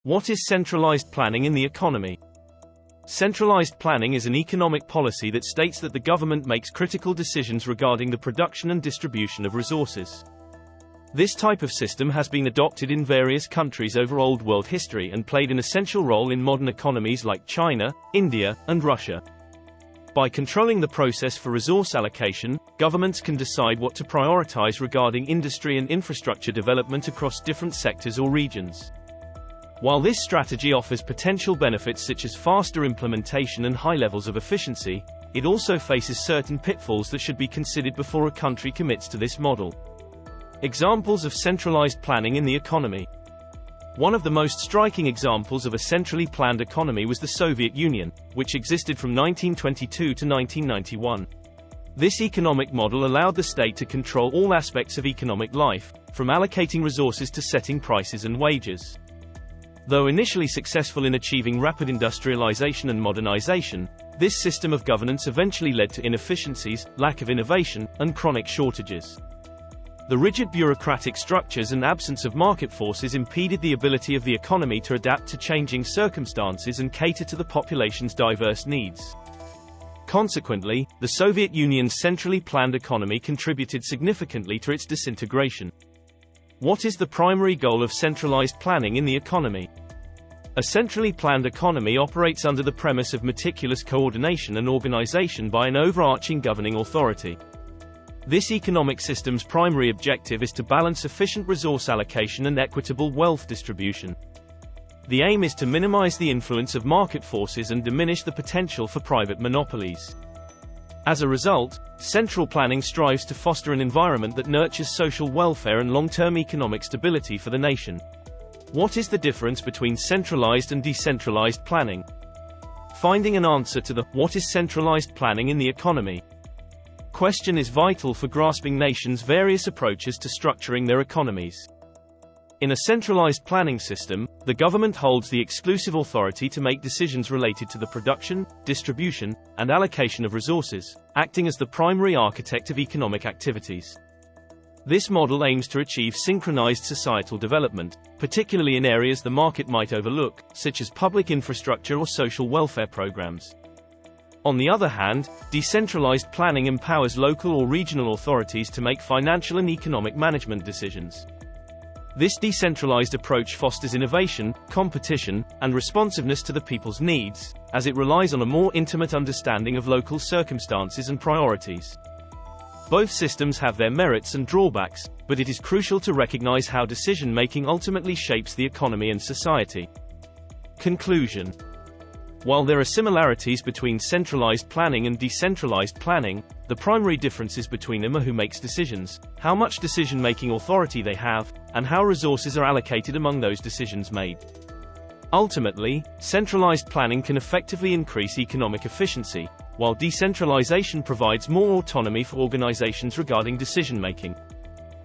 What is centralized planning in the economy? Centralized planning is an economic policy that states that the government makes critical decisions regarding the production and distribution of resources. This type of system has been adopted in various countries over old world history and played an essential role in modern economies like China, India, and Russia. By controlling the process for resource allocation, governments can decide what to prioritize regarding industry and infrastructure development across different sectors or regions. While this strategy offers potential benefits such as faster implementation and high levels of efficiency, it also faces certain pitfalls that should be considered before a country commits to this model. Examples of centralized planning in the economy. One of the most striking examples of a centrally planned economy was the Soviet Union, which existed from 1922 to 1991. This economic model allowed the state to control all aspects of economic life, from allocating resources to setting prices and wages. Though initially successful in achieving rapid industrialization and modernization, this system of governance eventually led to inefficiencies, lack of innovation, and chronic shortages. The rigid bureaucratic structures and absence of market forces impeded the ability of the economy to adapt to changing circumstances and cater to the population's diverse needs. Consequently, the Soviet Union's centrally planned economy contributed significantly to its disintegration. What is the primary goal of centralized planning in the economy? A centrally planned economy operates under the premise of meticulous coordination and organization by an overarching governing authority. This economic system's primary objective is to balance efficient resource allocation and equitable wealth distribution. The aim is to minimize the influence of market forces and diminish the potential for private monopolies. As a result, central planning strives to foster an environment that nurtures social welfare and long-term economic stability for the nation. What is the difference between centralized and decentralized planning? Finding an answer to the "what is centralized planning in the economy?" question is vital for grasping nations' various approaches to structuring their economies. In a centralized planning system, the government holds the exclusive authority to make decisions related to the production, distribution, and allocation of resources, acting as the primary architect of economic activities. This model aims to achieve synchronized societal development, particularly in areas the market might overlook, such as public infrastructure or social welfare programs. On the other hand, decentralized planning empowers local or regional authorities to make financial and economic management decisions. This decentralized approach fosters innovation, competition, and responsiveness to the people's needs, as it relies on a more intimate understanding of local circumstances and priorities. Both systems have their merits and drawbacks, but it is crucial to recognize how decision-making ultimately shapes the economy and society. Conclusion. While there are similarities between centralized planning and decentralized planning, the primary differences between them are who makes decisions, how much decision-making authority they have, and how resources are allocated among those decisions made. Ultimately, centralized planning can effectively increase economic efficiency, while decentralization provides more autonomy for organizations regarding decision-making.